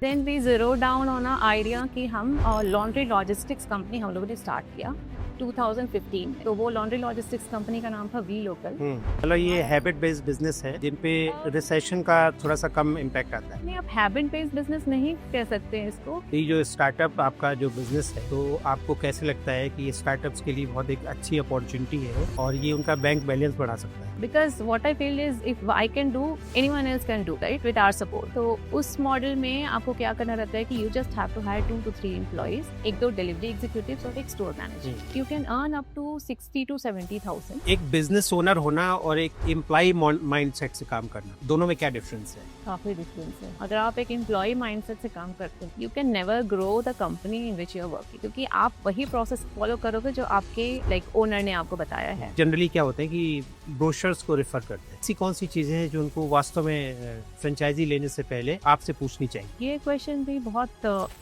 Then we zero down on a idea कि हम laundry logistics company हम लोगों ने स्टार्ट किया 2015 में। तो वो लॉन्ड्री लॉजिस्टिक्स कंपनी का नाम था वी लोकल। मतलब ये हैबिट बेस्ड बिजनेस है जिन पे रिसेशन का थोड़ा सा कम इम्पैक्ट आता है। नहीं, आप हैबिट बेस्ड बिजनेस नहीं कह सकते हैं इसको। ये जो स्टार्टअप आपका जो बिजनेस है, तो आपको कैसे लगता है कि ये स्टार्टअप्स के लिए बहुत एक अच्छी अपॉर्चुनिटी है और ये उनका बैंक बैलेंस बढ़ा सकता है? Because what I feel is if I can do anyone else can do right with our support. तो उस मॉडल में आपको क्या करना रहता है कि you just have to hire 2 to 3 employees, 1-2 delivery executives और एक store manager. You can earn up to 60 to 70,000। एक बिजनेस ओनर होना और एक एम्प्लॉय माइंडसेट से काम करना, दोनों में क्या डिफरेंस है? काफी डिफरेंस है। अगर आप एक एम्प्लॉय माइंडसेट से काम करते हैं, you can never grow the company in which you are working, क्योंकि आप वही प्रोसेस फॉलो करोगे जो आपके ओनर ने आपको बताया है। जनरली क्या होता है कि ब्रोशर्स को रेफर करते हैं। ऐसी कौन सी चीजें हैं जो उनको वास्तव में फ्रेंचाइजी लेने से पहले आपसे पूछनी चाहिए? ये क्वेश्चन भी बहुत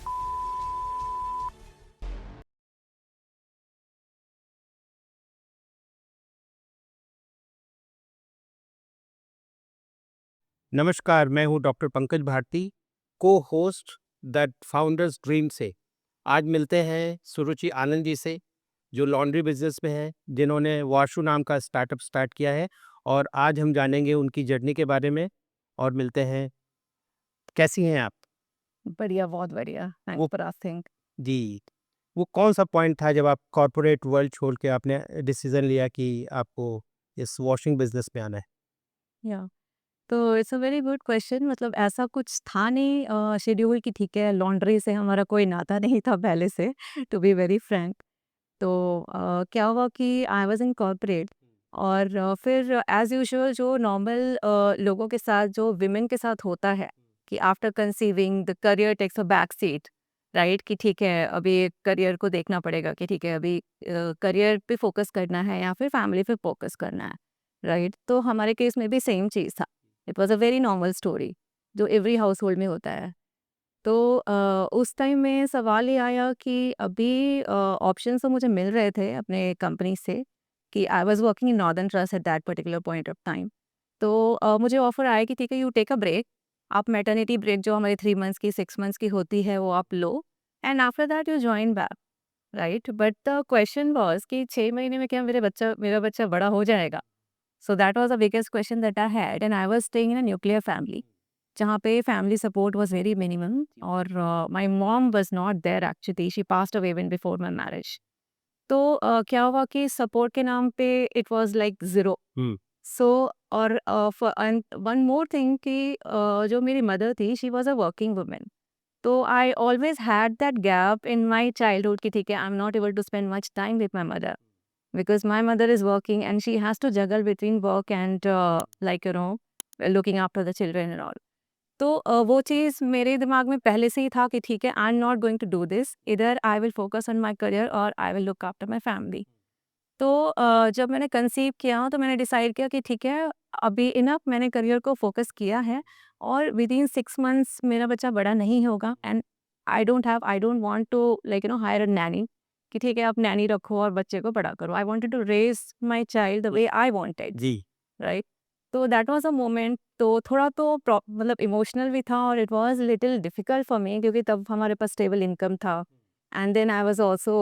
नमस्कार, मैं हूं डॉक्टर पंकज भारती, को होस्ट द फाउंडर्स ड्रीम से। आज मिलते हैं सुरुचि आनंद जी से, जो लॉन्ड्री बिजनेस में हैं, जिन्होंने वाशु नाम का स्टार्टअप स्टार्ट किया है, और आज हम जानेंगे उनकी जर्नी के बारे में और मिलते हैं। कैसी हैं आप? बढ़िया, बहुत बढ़िया। थैंक्स वो फॉर आस्किंग। जी, वो कौन-सा पॉइंट था जब आप कॉर्पोरेट वर्ल्ड छोड़ के आपने डिसीज़न लिया कि आपको इस वॉशिंग बिजनेस में आना है? या तो it's a very good question. मतलब ऐसा कुछ था नहीं शेड्यूल कि ठीक है, लॉन्ड्री से हमारा कोई नाता नहीं था पहले से टू बी वेरी फ्रैंक। तो क्या हुआ कि आई वाज़ इन कॉर्पोरेट और फिर एज़ यूजुअल जो नॉर्मल लोगों के साथ जो विमेन के साथ होता है कि after conceiving the career takes a back seat, right? कि ठीक है, अभी करियर को देखना पड़ेगा कि ठीक है, अभी करियर पे फोकस करना है या फिर फैमिली पे फोकस करना है, राइट? तो हमारे केस में भी सेम चीज़ था। It was a very normal story जो एवरी हाउसहोल्ड में होता है। तो उस टाइम में सवाल ये आया कि अभी ऑप्शंस तो मुझे मिल रहे थे अपने कंपनी से कि I was working in northern trust at that particular point of time. तो मुझे ऑफर आया कि ठीक है, यू टेक अ ब्रेक। आप मैटरनिटी ब्रेक जो हमारी 3 मंथ्स की 6 मंथ्स की होती है वो आप लो and after that you join back, right? But the question was कि 6 महीने में क्या मेरा बच्चा बड़ा हो जाएगा? So that was the biggest question that I had and I was staying in a nuclear family जहाँ पे family support was very minimum और my mom was not there actually, she passed away even before my marriage. तो क्या हुआ कि support के नाम पे इट वाज़ लाइक ज़ीरो। हुँ। सो और एंड वन मोर थिंग कि जो मेरी मदर थी she was a working woman. तो I always had that gap in my childhood कि ठीक है, I am not able to spend much time with my mother because my mother is working and she has to juggle between work and like looking after the children and all. तो वो चीज़ मेरे दिमाग में पहले से ही था कि ठीक है, I am not going to do this, either I will focus on my career और I will look after my family. तो जब मैंने कंसीव किया तो मैंने डिसाइड किया कि ठीक है, अभी इनफ मैंने करियर को फोकस किया है और विद इन 6 मंथ्स मेरा बच्चा बड़ा नहीं होगा and I don't want to hire a nanny कि ठीक है, आप नैनी रखो और बच्चे को बड़ा करो। I wanted to raise my child the way I wanted, जी। राइट? तो दैट वाज़ अ मोमेंट। तो थोड़ा तो मतलब इमोशनल भी था और it was little difficult for me क्योंकि तब हमारे पास स्टेबल इनकम था and then I was also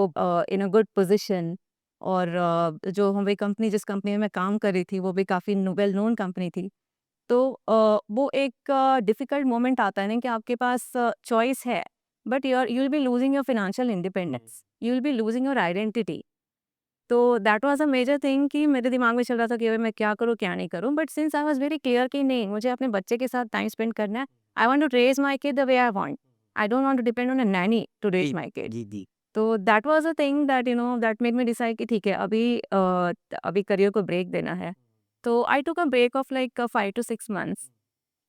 in a good position और जो हमारी कंपनी जिस कंपनी में मैं काम कर रही थी वो भी काफ़ी वेल नोन कंपनी थी। तो वो एक डिफिकल्ट मोमेंट आता है ना कि आपके पास चॉइस है but you will be losing your financial independence, you will be losing your identity. तो that was a major thing कि मेरे दिमाग में चल रहा था कि अभी मैं क्या करूँ, क्या नहीं करूँ? But since I was very clear कि नहीं, मुझे अपने बच्चे के साथ टाइम स्पेंड करना है। I want to raise my kid the way I want. I don't want to depend on a nanny to raise जी, माय किड। जी, जी। तो that was a thing that that made me decide कि ठीक है, अभी career को break देना है। तो I took a break of like 5 two 6 months.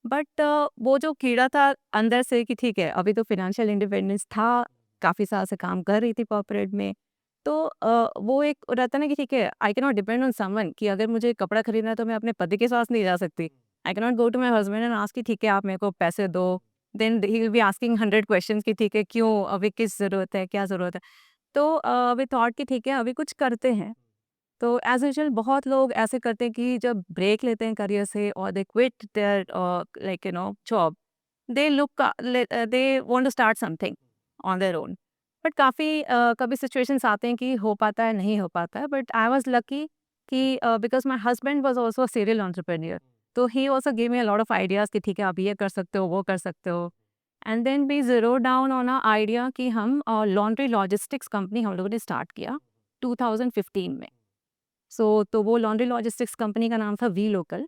But वो जो कीड़ा था अंदर से कि ठीक है, अभी तो फाइनेंशियल इंडिपेंडेंस था, काफ़ी साल से काम कर रही थी कॉर्पोरेट में। तो वो एक रहता है ना कि ठीक है, आई can not depend on someone कि अगर मुझे कपड़ा खरीदना है तो मैं अपने पति के पास नहीं जा सकती। I can not go to my husband and ask कि ठीक है, आप मेरे को पैसे दो। Then he will be asking 100 questions कि ठीक है, क्यों? अभी किस ज़रूरत है, क्या ज़रूरत है? तो वी थॉट कि ठीक है, अभी कुछ करते हैं। तो एज़ यूजुअल बहुत लोग ऐसे करते हैं कि जब ब्रेक लेते हैं करियर से और they quit their job, they want to start something on their own. But काफ़ी कभी सिचुएशंस आते हैं कि हो पाता है, नहीं हो पाता है, बट आई वाज़ लकी कि because my husband was also a serial entrepreneur, तो he also give me a lot of ideas कि ठीक है, आप ये कर सकते हो, वो कर सकते हो। And then we zero down on a idea कि हम लॉन्ड्री लॉजिस्टिक्स कंपनी हम लोगों ने स्टार्ट किया 2015 में। तो वो लॉन्ड्री लॉजिस्टिक्स कंपनी का नाम था वी लोकल।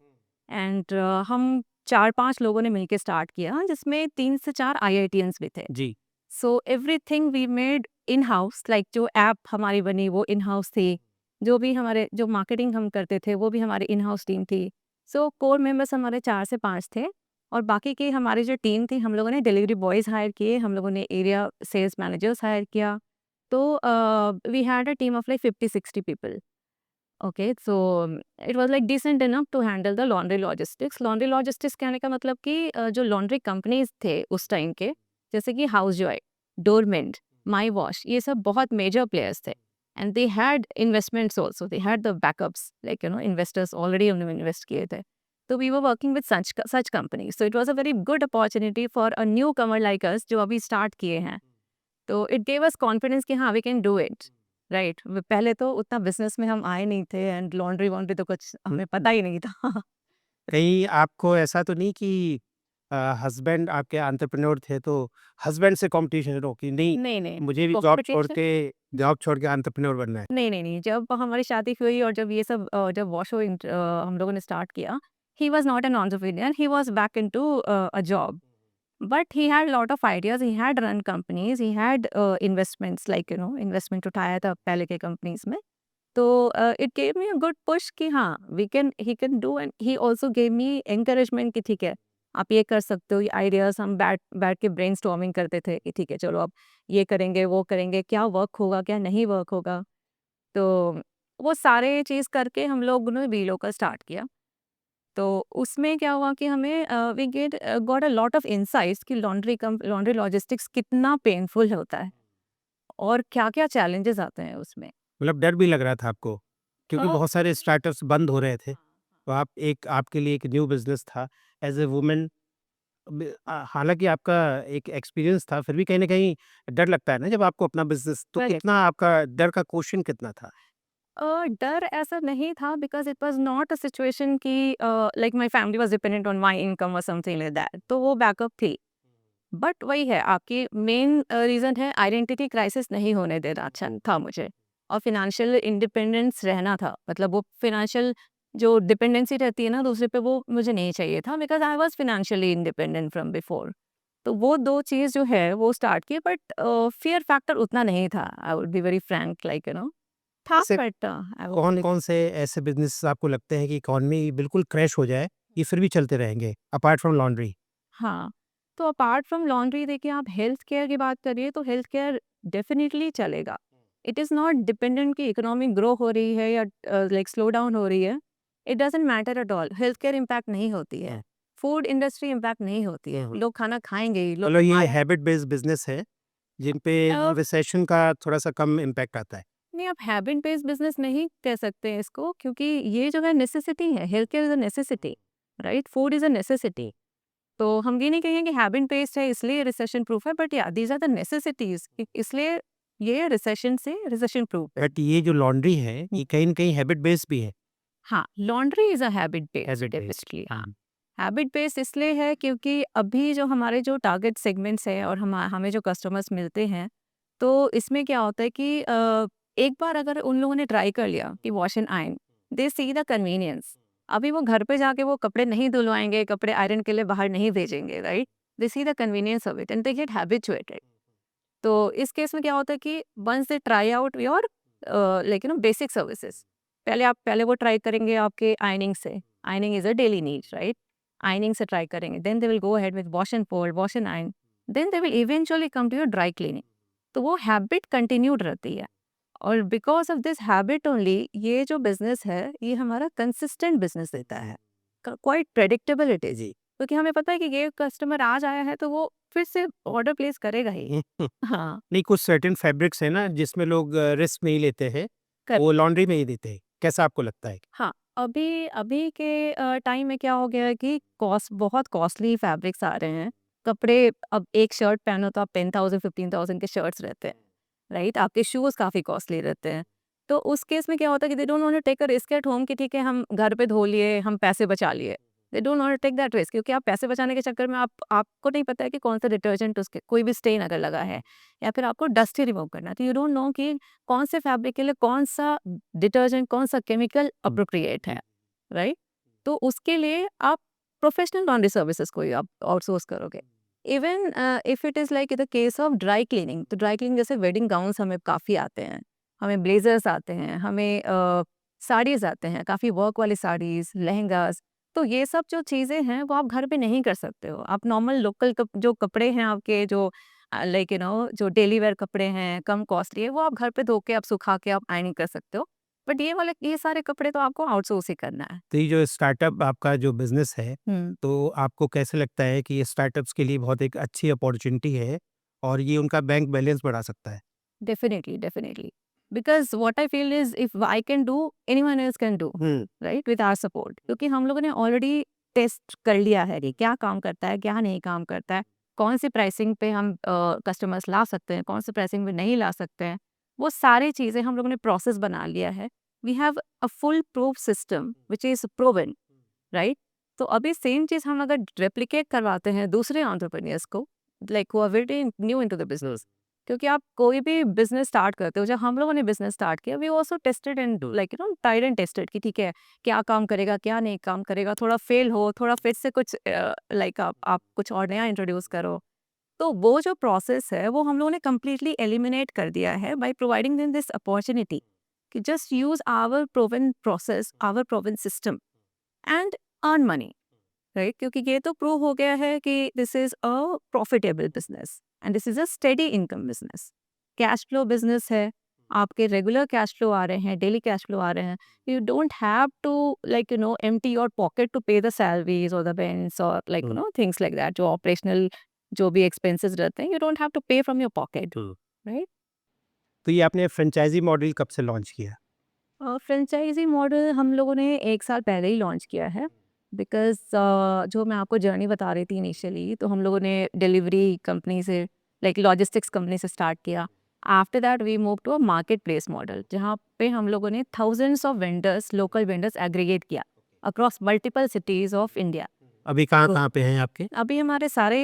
एंड हम 4-5 लोगों ने मिलके स्टार्ट किया, जिसमें 3 से 4 आईआईटियंस भी थे। जी। So everything we made in house, like जो ऐप हमारी बनी वो इन हाउस थी। जो भी हमारे जो मार्केटिंग हम करते थे वो भी हमारी इन हाउस टीम थी। सो कोर मेंबर्स हमारे 4 से 5 थे, और बाकी की हमारी जो टीम थी, हम लोगों ने डिलीवरी बॉयज़ हायर किए, हम लोगों ने एरिया सेल्स मैनेजर्स हायर किया। तो we had a team of like 50-60 people. Okay, so it was like decent enough to handle the laundry logistics. Laundry logistics कहने का मतलब कि जो लॉन्ड्री कंपनीज़ थे उस टाइम के, जैसे कि House Joy, Doormint, My Wash, ये सब बहुत मेजर प्लेयर्स थे। And they had investments also, they had the backups, like investors already उन्होंने इन्वेस्ट किए थे। तो we were working with such companies, so it was a very good opportunity for a newcomer like us जो अभी start किए हैं। तो it gave us confidence कि हाँ, we can do it, right. पहले तो उतना बिजनेस में हम आए नहीं थे, एंड लॉन्ड्री वॉन्ड्री तो कुछ हमें पता ही नहीं था। कहीं आपको ऐसा तो नहीं कि हस्बैंड आपके एंटरप्रेन्योर थे तो हस्बैंड से कॉम्पिटिशन हो कि नहीं, नहीं, नहीं, मुझे भी कॉम्पिटिशन जॉब छोड़ के एंटरप्रेन्योर बनना है? नहीं, नहीं, नहीं, जब हमारी शादी हुई और जब ये सब जब वॉशो हम लोगों ने स्टार्ट किया, he was not an entrepreneur, he was back into a job. But he had lot of ideas, he had run companies, he had investments, like investment उठाया था पहले के कंपनीज में। तो it gave me a good push कि हाँ, we can he can do, and he also gave me encouragement कि ठीक है, आप ये कर सकते हो। ये आइडियाज़ हम बैठ बैठ के ब्रेनस्टॉर्मिंग करते थे कि ठीक है, चलो अब ये करेंगे, वो करेंगे, क्या वर्क होगा, क्या नहीं वर्क होगा। तो वो सारे चीज़ करके हम लोग ने वीलो का स्टार्ट किया। तो उसमें क्या हुआ कि हमें we got a lot of insights कि लॉन्ड्री लॉजिस्टिक्स कितना पेनफुल होता है और क्या-क्या चैलेंजेस आते हैं उसमें। मतलब डर भी लग रहा था आपको? क्योंकि अ, बहुत सारे स्टार्टअप्स बंद हो रहे थे, तो आपके लिए एक न्यू बिज़नेस था एज़ अ वुमन। हालाँकि आपका एक एक्सपीरियंस था, फिर भी कहीं न कहीं डर लगता है ना जब आपको अपना बिज़नेस, तो करेक्ट। कितना आपका डर का क्वोशिएंट कितना था? डर ऐसा नहीं था, because it was not a situation कि like my family was dependent on my income और समथिंग लाइक दैट, तो वो बैकअप थी। बट वही है, आपकी मेन रीज़न है आइडेंटिटी क्राइसिस नहीं होने देना अच्छा था मुझे, और फ़ाइनेंशियल इंडिपेंडेंस रहना था। मतलब वो फ़ाइनेंशियल जो डिपेंडेंसी रहती है ना दूसरे पे, वो मुझे नहीं चाहिए था, because I was financially independent from before. तो वो 2 चीज़ जो है वो स्टार्ट की, बट फ़ियर फैक्टर उतना नहीं था। I would be very Frank, like था, ऐसे बट आई वुड से कौन-कौन से ऐसे बिज़नेस आपको लगते हैं कि इकोनॉमी बिल्कुल क्रैश हो जाए, ये फिर भी चलते रहेंगे, अपार्ट फ्रॉम लॉन्ड्री? हाँ, तो अपार्ट फ्रॉम लॉन्ड्री देखिए, आप हेल्थ केयर की बात करिए तो हेल्थ केयर डेफ़िनिटली चलेगा। इट इज़ नॉट डिपेंडेंट कि इकोनॉमी ग्रो हो रही है या लाइक स्लो डाउन हो रही है। It doesn't matter at all, health care impact नहीं होती है, हुँ, फूड इंडस्ट्री इम्पैक्ट नहीं होती है, हुँ। लोग खाना खाएँगे ही, लोग मतलब ये बीमार हैबिट बेस्ड बिज़नेस है, जिन पे अ, रिसेशन का थोड़ा-सा कम इम्पैक्ट आता है। नहीं, आप हैबिट बेस्ड बिज़नेस नहीं कह सकते हैं इसको, क्योंकि ये जो है नेसेसिटी है, health care is a necessity, right? Food is a necessity. तो हम ये नहीं कहेंगे कि हैबिट बेस्ड है इसलिए रिसेशन प्रूफ है, बट या दीज़ आर द नेसेसिटीज़, इसलिए ये रिसेशन से रिसेशन प्रूफ है। बट ये जो लॉन्ड्री है, ये कहीं न कहीं हैबिट बेस्ड भी है। हाँ, laundry is a habit based habit based. Definitely, हाँ। हाँ। हैबिट बेस्ड इसलिए है क्योंकि अभी जो हमारे जो टारगेट सेगमेंट्स हैं और हमें जो कस्टमर्स मिलते हैं, तो इसमें क्या होता है कि एक बार अगर उन लोगों ने ट्राई कर लिया कि wash and iron, they see the convenience. अभी वो घर पे जाके वो कपड़े नहीं धुलवाएँगे, कपड़े आयरन के लिए बाहर नहीं भेजेंगे, right? They see the convenience of it and they get habituated. तो इस केस में क्या होता है कि once they try out your like basic services, पहले वो ट्राई करेंगे आपके आयनिंग से। Ironing is a daily need, right? Ironing से ट्राई करेंगे, then they will go ahead with wash and fold, wash and iron, then they will eventually come to your dry cleaning. तो वो habit continued रहती है, और because of this habit only ये जो business है ये हमारा कंसिस्टेंट बिजनेस देता है, क्वाइट प्रेडिक्टेबल इट इज, जी। क्योंकि हमें पता है कि ये कस्टमर आज आया है तो वो फिर से ऑर्डर प्लेस करेगा ही। हुँ, हुँ। हाँ, नहीं, कुछ सर्टेन फैब्रिक्स हैं ना जिसमें लोग रिस्क नहीं लेते हैं, कर वो लॉन्ड्री में ही देते हैं। कैसा आपको लगता है? हाँ, अभी अभी के टाइम में क्या हो गया है कि बहुत कॉस्टली फैब्रिक्स आ रहे हैं। कपड़े, अब एक शर्ट पहनो तो आप 10,000 15,000 के शर्ट्स रहते हैं, राइट? आपके शूज़ काफ़ी कॉस्टली रहते हैं। तो उस केस में क्या होता है कि they don't want to take a risk at home कि ठीक है हम घर पे धो लिए, हम पैसे बचा लिए। They don't want to take that risk, क्योंकि आप पैसे बचाने के चक्कर में आपको नहीं पता है कि कौन सा डिटर्जेंट उसके कोई भी स्टेन अगर लगा है या फिर आपको डस्ट ही रिमूव करना है, तो यू डोंट नो कि कौन से फैब्रिक के लिए कौन-सा डिटर्जेंट, कौन-सा केमिकल एप्रोप्रिएट है, राइट? तो उसके लिए आप प्रोफेशनल लॉन्ड्री सर्विसेज़ को ही आप आउटसोर्स करोगे। Even if it is like in the case of dry cleaning, तो ड्राई क्लीनिंग जैसे वेडिंग गाउन्स हमें काफ़ी आते हैं, हमें ब्लेज़र्स आते हैं, हमें साड़ीज़ आते हैं, काफ़ी वर्क वाली साड़ीज़, लहंगास। तो ये सब जो चीज़ें हैं वो आप घर पे नहीं कर सकते हो। आप नॉर्मल लोकल जो कपड़े हैं आपके, जो लाइक जो डेली वेयर कपड़े हैं, कम कॉस्टली है, वो आप घर पे धो के, आप सुखा के आप आयरनिंग कर सकते हो। बट ये सारे कपड़े तो आपको आउटसोर्स ही करना है। तो ये जो स्टार्टअप आपका जो बिज़नेस है, हुँ। तो आपको कैसे लगता है कि ये स्टार्टअप्स के लिए बहुत एक अच्छी अपॉर्च्युनिटी है और ये उनका बैंक बैलेंस बढ़ा सकता है? Definitely, definitely. Because what I feel is if I can do, anyone else can do, hmm. right? With our support. क्योंकि हम लोगों ने ऑलरेडी टेस्ट कर लिया है कि क्या काम करता है, क्या नहीं काम करता है, कौन सी प्राइसिंग पे हम कस्टमर्स ला सकते हैं, कौन सी प्राइसिंग पे नहीं ला सकते हैं। वो सारी चीज़ें हम लोगों ने प्रोसेस बना लिया है। We have a full proof system which is proven, right? तो अभी सेम चीज़ हम अगर रेप्लिकेट करवाते हैं दूसरे एंटरप्रेन्योर्स को, like who are very new into the business, क्योंकि आप कोई भी बिज़नेस स्टार्ट करते हो, जब हम लोगों ने बिज़नेस स्टार्ट किया, we also tested and like tried and tested कि ठीक है, क्या काम करेगा, क्या नहीं काम करेगा, थोड़ा फेल हो, थोड़ा फिर से कुछ लाइक आप कुछ और नया इंट्रोड्यूस करो। तो वो जो प्रोसेस है, वो हम लोगों ने कंप्लीटली एलिमिनेट कर दिया है by providing them this opportunity कि just use our proven process, our proven system and earn money, right? क्योंकि ये तो प्रूव हो गया है कि this is a profitable business and this is a steady income business. Cash flow business है, आपके रेगुलर कैश फ्लो आ रहे हैं, डेली कैश फ्लो आ रहे हैं। You don't have to like empty your pocket to pay the salaries और the rents और like hmm. Things like that, जो ऑपरेशनल जो भी एक्सपेंसेस रहते हैं, you don't have to pay from your pocket, hmm. Right? तो ये आपने फ्रेंचाइज़ी मॉडल कब से लॉन्च किया? फ्रेंचाइज़ी मॉडल हम लोगों ने 1 साल पहले ही लॉन्च किया है, बिकॉज़ जो मैं आपको जर्नी बता रही थी इनिशियली, तो हम लोगों ने डिलीवरी कंपनी से, लाइक लॉजिस्टिक्स कंपनी से स्टार्ट किया। After that we move to a market place model, जहाँ पे हम लोगों ने thousands of vendors, local vendors aggregate किया across multiple cities of India. अभी तो कहाँ-कहाँ पे हैं आपके? अभी हमारे सारे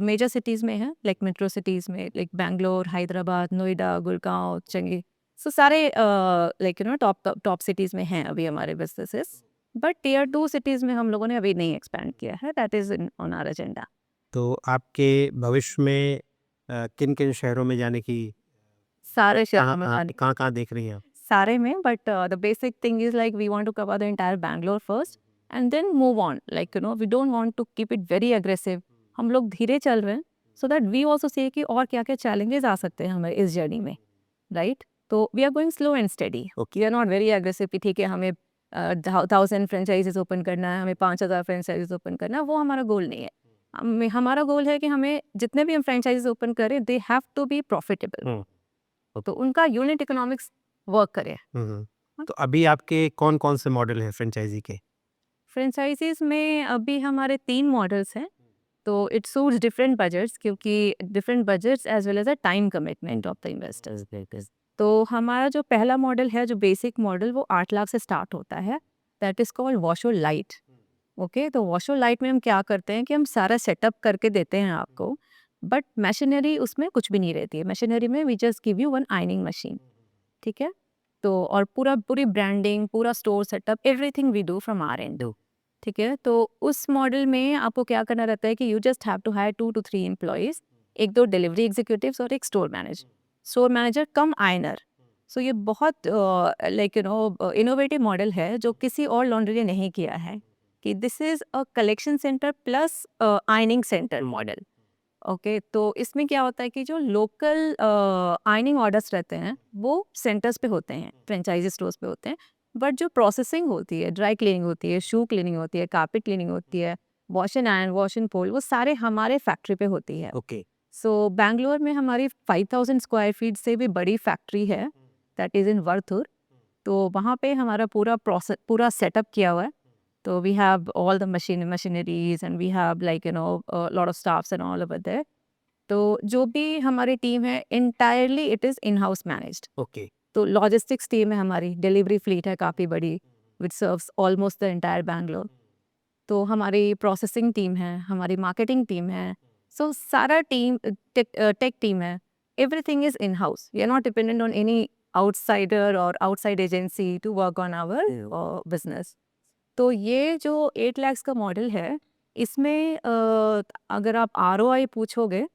मेजर सिटीज़ में हैं, लाइक मेट्रो सिटीज़ में, लाइक बैंगलोर, हैदराबाद, नोएडा, गुड़गाँव, चंगी, सो सारे लाइक टॉप टॉप सिटीज़ में हैं अभी हमारे बिज़नेसेस। बट टियर 2 सिटीज़ में हम लोगों ने अभी नहीं एक्सपैंड किया है, that is in on our agenda. तो आपके भविष्य में किन-किन शहरों में जाने की सारे शहरों में कहाँ-कहाँ कहाँ-कहाँ देख रही हैं आप? सारे में, but the basic thing is like we want to cover the entire Bangalore first and then move on, like we don't want to keep it very aggressive. हम लोग धीरे चल रहे हैं, so that we also see कि और क्या-क्या challenges आ सकते हैं हमें इस जर्नी में, राइट? तो we are going slow and steady, we are not very aggressive कि ठीक है हमें 1000 फ्रेंचाइज़ीज़ ओपन करना है, हमें 5000 फ्रेंचाइज़ीज़ ओपन करना है, वो हमारा गोल नहीं है। हमारा गोल है कि हमें जितने भी हम फ्रेंचाइज़ीज़ ओपन करें, they have to be profitable, हुँ। तो उनका यूनिट इकोनॉमिक्स वर्क करे। हुँ, हुँ। हाँ, तो अभी आपके कौन-कौन से मॉडल हैं फ्रेंचाइज़ी के? फ्रेंचाइज़ीज़ में अभी हमारे 3 मॉडल्स हैं, तो इट सूट्स डिफरेंट बजट्स, क्योंकि different budgets as well as a time commitment of the investors. तो हमारा जो पहला मॉडल है, जो बेसिक मॉडल, वो 8 लाख से स्टार्ट होता है, that is called Washo Light. Okay, तो वॉशो लाइट में हम क्या करते हैं कि हम सारा सेटअप करके देते हैं आपको, बट मशीनरी उसमें कुछ भी नहीं रहती है। मशीनरी में we just give you one ironing machine, ठीक है? तो और पूरी ब्रांडिंग, पूरा store setup, everything we do from our end, ठीक है? तो उस मॉडल में आपको क्या करना रहता है कि you just have to hire 2 to 3 employees, 1-2 delivery executives और 1 स्टोर मैनेजर कम आयनर। सो ये बहुत लाइक इनोवेटिव मॉडल है जो किसी और लॉन्ड्री ने नहीं किया है, कि this is a collection centre plus ironing centre model. Okay, तो इसमें क्या होता है कि जो लोकल आयनिंग ऑर्डर्स रहते हैं, वो सेंटर्स पे होते हैं, फ्रेंचाइजी स्टोर्स पे होते हैं। बट जो प्रोसेसिंग होती है, ड्राई क्लीनिंग होती है, शू क्लीनिंग होती है, कारपेट क्लीनिंग होती है, wash and iron, wash and fold, वो सारे हमारे फैक्ट्री पे होती है। ओके। सो बैंगलोर में हमारी 5000 स्क्वायर फीट से भी बड़ी फैक्ट्री है, दैट इज़ इन वर्थुर। तो वहाँ पे हमारा पूरा सेटअप किया हुआ है। तो we have all the machineries and we have like lot of staffs and all over there. तो जो भी हमारी टीम है entirely it is in house managed. Okay. तो लॉजिस्टिक्स टीम है हमारी, डिलीवरी फ्लीट है काफ़ी बड़ी, which serves almost the entire Bangalore. तो हमारी प्रोसेसिंग टीम है, हमारी मार्केटिंग टीम है, सो सारा टीम टेक टीम है, everything is in house. We are not dependent on any outsider और outside agency to work on our business. तो ये जो 8 लाख का मॉडल है, इसमें अगर आप आरओआई पूछोगे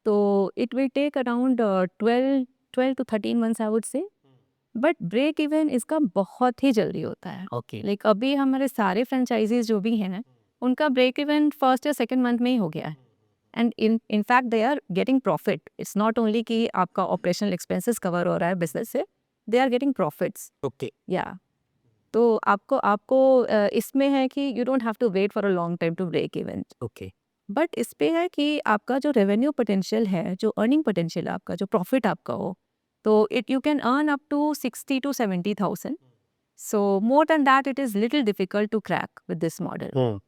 तो it will take around 12 to 13 months I would say. But break even इसका बहुत ही जल्दी होता है। ओके। लाइक अभी हमारे सारे फ्रेंचाइजीज जो भी हैं उनका ब्रेक इवन फर्स्ट या सेकंड मंथ में ही हो गया है। And in fact they are getting profit. It's not only कि आपका ऑपरेशनल एक्सपेंसेस कवर हो रहा है बिजनेस से, they are getting profits. Okay. या तो आपको आपको इसमें है कि you don't have to wait for a long time to break even. Okay. But इस पे है कि आपका जो रेवेन्यू पोटेंशियल है, जो अर्निंग पोटेंशियल है आपका, जो प्रॉफिट आपका हो, तो it you can earn up to 60 to 70,000। So more than that it is little difficult to crack with this model,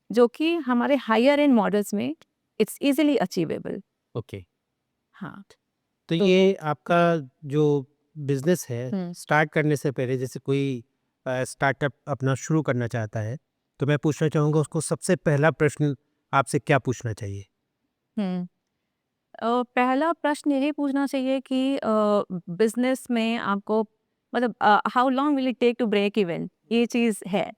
जो कि हमारे हायर एंड मॉडल्स में इट्स इजीली अचीवेबल। ओके। हाँ। तो तो ये आपका जो बिजनेस है, हम्म, स्टार्ट करने से पहले जैसे कोई स्टार्टअप अपना शुरू करना चाहता है, तो मैं पूछना चाहूँगा उसको सबसे पहला प्रश्न आपसे क्या पूछना चाहिए? हम्म। पहला प्रश्न यही पूछना चाहिए कि बिजनेस में आपको मतलब how long will it take to break even, ये चीज़ है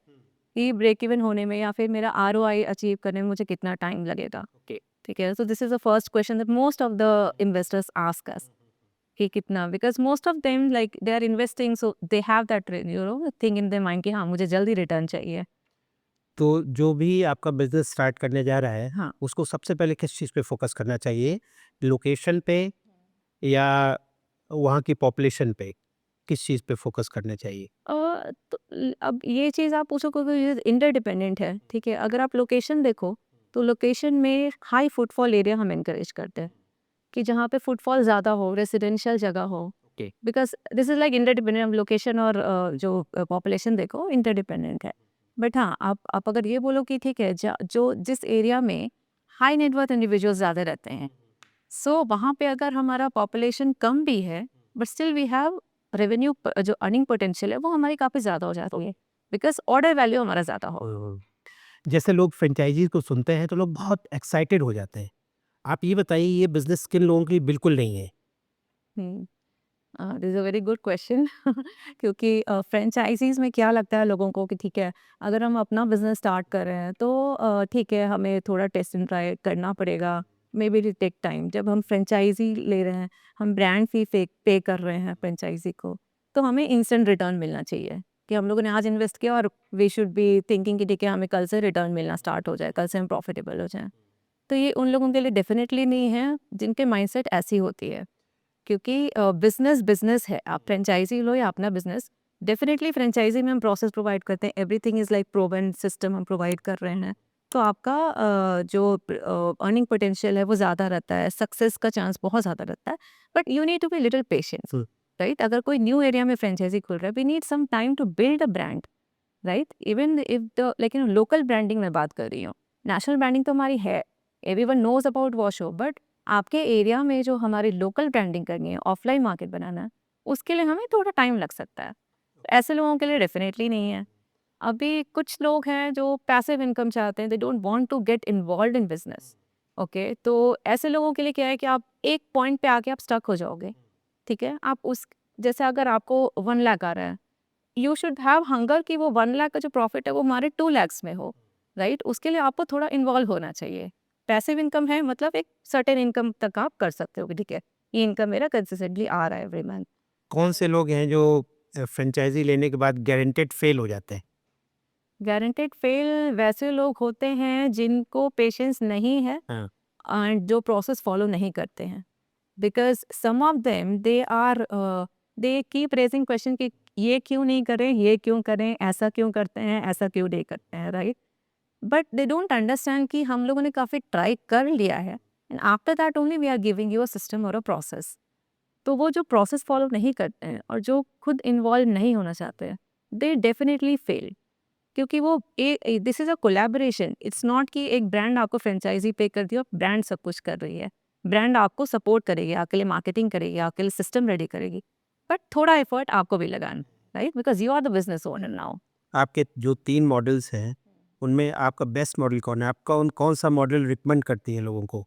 कि ब्रेक इवन होने में या फिर मेरा आरओआई अचीव करने में मुझे कितना टाइम लगेगा। ओके। ठीक है, so this is the first question that most of the investors ask us कि कितना, because most of them like they are investing so they have that thing in their mind कि हाँ मुझे जल्दी return चाहिए। तो जो भी आपका बिजनेस स्टार्ट करने जा रहा है, हाँ। उसको सबसे पहले किस चीज़ पे फोकस करना चाहिए? लोकेशन पे या वहाँ की पॉपुलेशन पे? किस चीज़ पे फोकस करना चाहिए? तो अब ये चीज़ आप पूछो क्योंकि ये इंटरडिपेंडेंट है। ठीक है, अगर आप लोकेशन देखो तो लोकेशन में हाई फुटफॉल एरिया हम इनकरेज करते हैं कि जहाँ पे फुटफॉल ज़्यादा हो, रेसिडेंशियल जगह हो। Okay. Because this is like interdependent, अब लोकेशन और जो पॉपुलेशन देखो इंटरडिपेंडेंट है। बट हाँ, आप अगर ये बोलो कि ठीक है जो जिस एरिया में हाई नेटवर्थ इंडिविजुअल्स ज़्यादा रहते हैं, सो वहाँ पे अगर हमारा पॉपुलेशन कम भी है but still we have revenue, जो अर्निंग पोटेंशियल है वो हमारी काफ़ी ज़्यादा हो जाती है बिकॉज ऑर्डर वैल्यू हमारा ज़्यादा हो। जैसे लोग फ्रेंचाइजीज़ को सुनते हैं तो लोग बहुत एक्साइटेड हो जाते हैं। आप ये बताइए ये बिज़नेस किन लोगों के लिए बिल्कुल नहीं है? This a very good question क्योंकि फ्रेंचाइजीज में क्या लगता है लोगों को कि ठीक है अगर हम अपना बिजनेस स्टार्ट कर रहे हैं तो ठीक है हमें थोड़ा टेस्ट एंड ट्राई करना पड़ेगा, maybe it take time. जब हम फ्रेंचाइजी ले रहे हैं, हम ब्रांड फी पे कर रहे हैं फ्रेंचाइजी को, तो हमें इंस्टेंट रिटर्न मिलना चाहिए कि हम लोगों ने आज इन्वेस्ट किया और वी शुड बी थिंकिंग कि ठीक है हमें कल से रिटर्न मिलना स्टार्ट हो जाए, कल से हम प्रॉफिटेबल हो जाएं। तो ये उन लोगों के लिए डेफिनेटली नहीं है जिनके माइंडसेट ऐसी होती है, क्योंकि बिजनेस बिजनेस है, आप फ्रेंचाइजी लो या अपना बिजनेस, डेफिनेटली फ्रेंचाइजी में हम प्रोसेस प्रोवाइड करते हैं, everything is like proven system हम प्रोवाइड कर रहे हैं। तो आपका जो अर्निंग पोटेंशियल है वो ज़्यादा रहता है, सक्सेस का चांस बहुत ज़्यादा रहता है। But you need to be little patience, right? अगर कोई न्यू एरिया में फ्रेंचाइजी खुल रहा है, we need some time to build a brand, right? Even if the लेकिन लोकल ब्रांडिंग मैं बात कर रही हूँ, नेशनल ब्रांडिंग तो हमारी है, एवरीवन नोज अबाउट वॉशो, बट आपके एरिया में जो हमारी लोकल ब्रांडिंग करनी है, ऑफलाइन मार्केट बनाना है, उसके लिए हमें थोड़ा टाइम लग सकता है। ऐसे लोगों के लिए डेफिनेटली नहीं है। अभी कुछ लोग हैं जो पैसिव इनकम चाहते हैं, they don't want to get involved in business. Okay, तो ऐसे लोगों के लिए क्या है कि आप एक पॉइंट पे आके आप स्टक हो जाओगे। ठीक है, आप उस जैसे अगर आपको 1 लाख आ रहा है, यू शुड हैव हंगर कि वो 1 लाख का जो प्रॉफिट है वो हमारे 2 लैक्स में हो, राइट? उसके लिए आपको थोड़ा इन्वॉल्व होना चाहिए। पैसिव इनकम है मतलब एक सर्टेन इनकम तक आप कर सकते हो कि ठीक है ये इनकम मेरा कंसिस्टेंटली आ रहा है एवरी मंथ। कौन से लोग हैं जो फ्रेंचाइज़ी लेने के बाद गारंटेड फेल हो जाते हैं? गारंटेड फेल वैसे लोग होते हैं जिनको पेशेंस नहीं है हाँ। एंड जो प्रोसेस फॉलो नहीं करते हैं, because some of them they keep raising question कि ये क्यों नहीं करें, ये क्यों करें, ऐसा क्यों करते हैं, ऐसा क्यों नहीं करते हैं, right? But they don't understand कि हम लोगों ने काफ़ी ट्राई कर लिया है and after that only we are giving you a system और अ प्रोसेस। तो वो जो प्रोसेस फॉलो नहीं करते हैं और जो खुद इन्वॉल्व नहीं होना चाहते हैं, दे डेफिनेटली फेल। क्योंकि वो this is a collaboration. It's not कि एक ब्रांड आपको फ्रेंचाइज़ी पे कर दी और ब्रांड सब कुछ कर रही है। ब्रांड आपको सपोर्ट करेगी, आपके लिए मार्केटिंग करेगी, आपके लिए सिस्टम रेडी करेगी, बट थोड़ा एफर्ट आपको भी लगाना है, right? Because you are the business owner now. आपके जो 3 मॉडल्स हैं, उनमें आपका बेस्ट मॉडल कौन है? आप कौन-सा मॉडल रिकमेंड करती हैं लोगों को?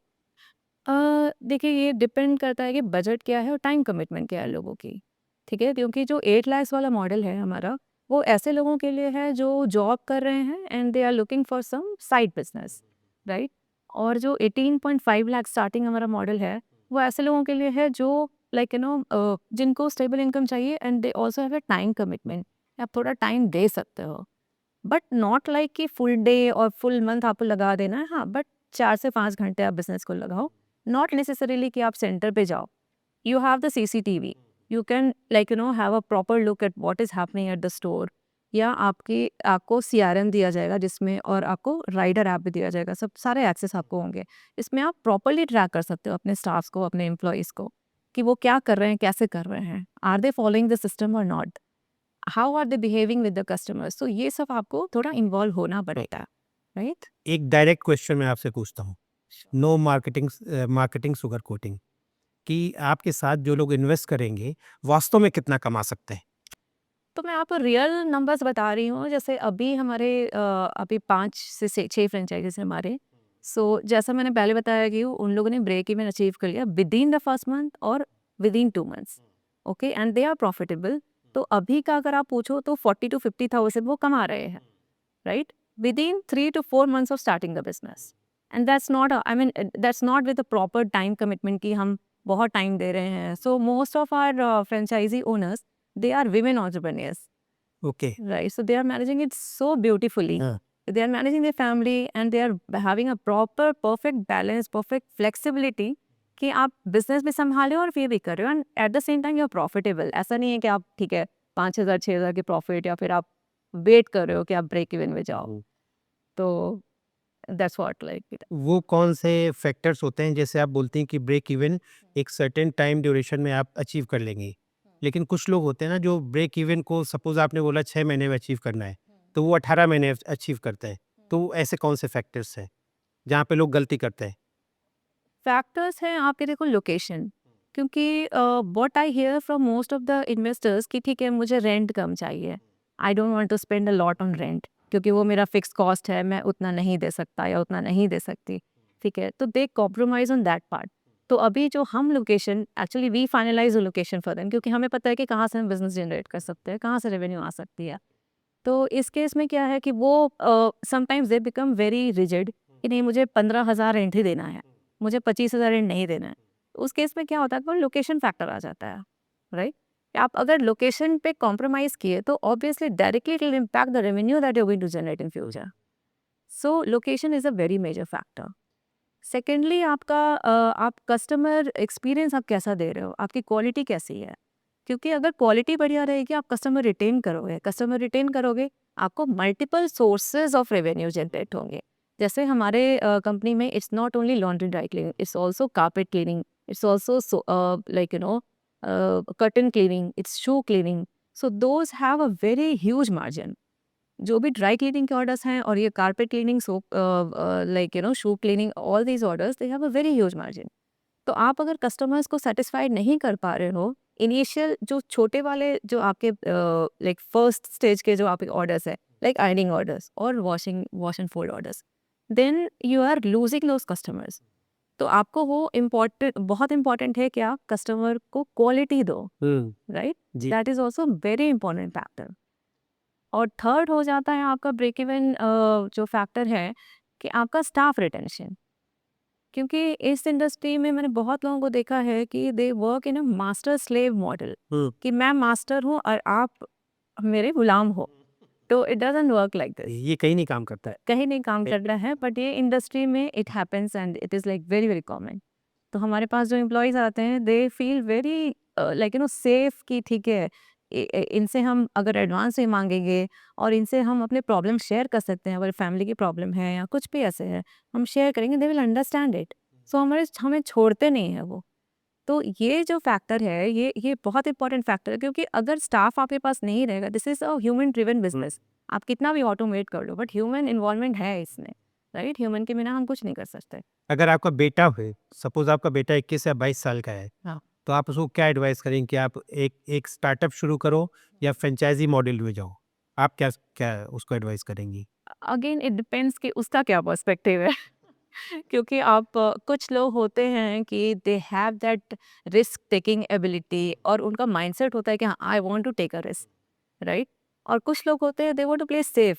देखिए ये डिपेंड करता है कि बजट क्या है और टाइम कमिटमेंट क्या है लोगों की, ठीक है? क्योंकि जो 8 लाख वाला मॉडल है हमारा, वो ऐसे लोगों के लिए है जो जॉब कर रहे हैं and they are looking for some side business, right? और जो 18.5 लाख स्टार्टिंग हमारा मॉडल है, वो ऐसे लोगों के लिए है जो लाइक जिनको स्टेबल इनकम चाहिए and they also have a time commitment. आप थोड़ा टाइम दे सकते हो, बट नॉट लाइक कि फुल डे और फुल मंथ आपको लगा देना है। हाँ, बट 4 से 5 घंटे आप बिज़नेस को लगाओ। नॉट नेसेसरीली कि आप सेंटर पे जाओ। You have the CCTV, you can have a proper look at what is happening at the store, या आपको सीआरएम दिया जाएगा जिसमें, और आपको राइडर ऐप भी दिया जाएगा, सब सारे एक्सेस आपको होंगे। इसमें आप प्रॉपर्ली ट्रैक कर सकते हो अपने स्टाफ्स को, अपने एम्प्लॉइज़ को, कि वो क्या कर रहे हैं, कैसे कर रहे हैं, are they following the system और not, how are they behaving with the customers. तो ये सब आपको थोड़ा इन्वॉल्व होना पड़ेगा, राइट? एक डायरेक्ट क्वेश्चन मैं आपसे पूछता हूँ, नो मार्केटिंग शुगर कोटिंग, कि आपके साथ जो लोग इन्वेस्ट करेंगे, वास्तव में कितना कमा सकते हैं? तो मैं आपको रियल नंबर्स बता रही हूँ। जैसे अभी हमारे अभी 5 से 6 फ्रेंचाइज़ीज़ हैं हमारे। सो जैसा मैंने पहले बताया कि उन लोगों ने ब्रेक इवन अचीव कर लिया विदिन द फर्स्ट मंथ और within 2 months, okay? And they are profitable. तो अभी का अगर आप पूछो तो 40 टू 50,000 वो कमा रहे हैं, right? Within 3 to 4 months of starting the business. And that's not that's not with a proper time commitment कि हम बहुत टाइम दे रहे हैं। So most of our franchisee owners, they are women entrepreneurs, okay. right? So they are managing it so beautifully. हाँ। They are managing their family and they are having a proper perfect balance, perfect flexibility, कि आप business भी संभाले और ये भी कर रहे हो and at the same time you are profitable. ऐसा नहीं है कि आप ठीक है 5,000 6,000 की प्रॉफिट, या फिर आप वेट कर रहे हो कि आप ब्रेक इवन में जाओ। तो दैट्स व्हाट लाइक। वो कौन से फैक्टर्स होते हैं, जैसे आप बोलती हैं कि ब्रेक इवन एक सर्टेन टाइम ड्यूरेशन में आप अचीव कर लेंगी, लेकिन कुछ लोग होते हैं ना जो ब्रेक इवन को, सपोज आपने बोला 6 महीने में अचीव करना है, तो वो 18 महीने अचीव करते हैं। तो ऐसे कौन से फैक्टर्स हैं जहाँ पे लोग गलती करते हैं? फैक्टर्स हैं आपके, देखो लोकेशन, क्योंकि what I hear from most of the investors कि ठीक है मुझे रेंट कम चाहिए, I don't want to spend a lot on rent, क्योंकि वो मेरा फिक्स कॉस्ट है, मैं उतना नहीं दे सकता या उतना नहीं दे सकती, ठीक है? तो they compromise on that part. तो अभी जो हम location, actually we finalize the location for them, क्योंकि हमें पता है कि कहाँ से हम बिजनेस जनरेट कर सकते हैं, कहाँ से रेवेन्यू आ सकती है। तो इस केस में क्या है कि वो sometimes they become very rigid कि नहीं, मुझे 15,000 रेंट ही देना है, मुझे 25,000 रेंट नहीं देना है। उस केस में क्या होता है कि वो लोकेशन फैक्टर आ जाता है, राइट? आप अगर लोकेशन पे कॉम्प्रोमाइज़ किए तो obviously directly it will impact the revenue that you are going to generate in future. So location is a very major factor. Secondly आपका आप कस्टमर एक्सपीरियंस आप कैसा दे रहे हो, आपकी क्वालिटी कैसी है? क्योंकि अगर क्वालिटी बढ़िया रहेगी, आप कस्टमर रिटेन करोगे, आपको multiple sources of revenue generate होंगे। जैसे हमारे कंपनी में it's not only laundry dry cleaning, it's also carpet cleaning, it's also like curtain cleaning, it's shoe cleaning. So those have a very huge margin. जो भी dry cleaning के orders हैं और ये carpet cleaning, soap, shoe cleaning, all these orders they have a very huge margin. तो आप अगर customers को सेटिस्फाइड नहीं कर पा रहे हो, इनिशियल जो छोटे वाले जो आपके लाइक फर्स्ट स्टेज के जो आपके ऑर्डर्स है, लाइक आयरनिंग ऑर्डर्स और wash and fold orders, then you are losing those customers. तो आपको वो इम्पोर्टेंट, बहुत इंपॉर्टेंट है कि आप कस्टमर को क्वालिटी दो, राइट? जी। That is also very important factor. और थर्ड हो जाता है आपका ब्रेक इवन जो फैक्टर है कि आपका स्टाफ रिटेंशन। क्योंकि इस इंडस्ट्री में मैंने बहुत लोगों को देखा है कि they work in a master slave model, कि मैं मास्टर हूँ और आप मेरे गुलाम हो। तो it doesn't work like this. ये कहीं नहीं काम करता है। कहीं नहीं काम कर रहा है, बट ये इंडस्ट्री में it happens and it is like very very common. तो हमारे पास जो एम्प्लॉयज़ आते हैं दे फील वेरी सेफ, कि ठीक है इनसे हम अगर एडवांस ही मांगेंगे और इनसे हम अपने प्रॉब्लम शेयर कर सकते हैं, अगर फैमिली की प्रॉब्लम है या कुछ भी ऐसे है, हम शेयर करेंगे, दे विल अंडरस्टैंड इट। सो हमें छोड़ते नहीं है वो। तो ये जो फैक्टर है, ये बहुत इंपॉर्टेंट फैक्टर है, क्योंकि अगर स्टाफ आपके पास नहीं रहेगा, this is a human driven business. आप कितना भी ऑटोमेट कर लो, बट ह्यूमन इन्वॉल्वमेंट है इसमें, राइट? ह्यूमन के बिना हम कुछ नहीं कर सकते। अगर आपका बेटा है, सपोज आपका बेटा 21 या 22 साल का है, हाँ। तो आप उसको क्या एडवाइस करेंगे कि आप एक एक स्टार्टअप शुरू करो या फ्रेंचाइजी मॉडल में जाओ? आप क्या क्या उसको एडवाइस करेंगी? अगेन इट डिपेंड्स कि उसका क्या पर्सपेक्टिव है। क्योंकि आप कुछ लोग होते हैं कि they have that risk taking ability, और उनका माइंडसेट होता है कि हाँ, I want to take a risk, right? और कुछ लोग होते हैं, they want to play safe,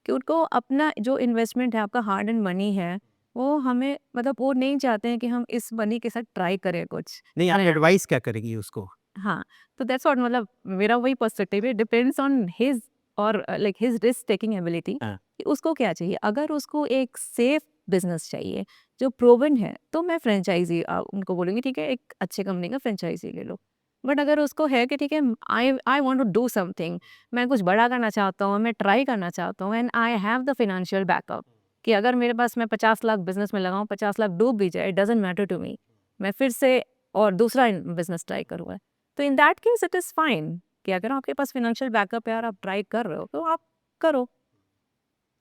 कि उनको अपना जो इन्वेस्टमेंट है, आपका हार्ड एंड मनी है, वो हमें मतलब वो नहीं चाहते हैं कि हम इस मनी के साथ ट्राई करें कुछ नहीं, आप नया। एडवाइस क्या करेंगी उसको? हाँ, तो दैट्स व्हाट, मतलब मेरा वही पर्सपेक्टिव है, डिपेंड्स ऑन हिज और like his risk taking ability, हाँ। कि उसको क्या चाहिए। अगर उसको एक सेफ बिजनेस चाहिए जो प्रूवन है, तो मैं फ्रेंचाइजी उनको बोलूँगी ठीक है, एक अच्छे कंपनी का फ्रेंचाइजी ले लो। बट अगर उसको है कि ठीक है, I I want to do something, मैं कुछ बड़ा करना चाहता हूँ, मैं ट्राई करना चाहता हूँ, and I have the financial backup, कि अगर मेरे पास मैं 50 लाख बिजनेस में लगाऊँ, 50 लाख डूब भी जाए, it doesn't matter to me, मैं फिर से और दूसरा बिजनेस ट्राई करूँगा। तो in that case it is fine, कि अगर आपके पास फाइनेंशियल बैकअप है और आप ट्राई कर रहे हो, तो आप करो।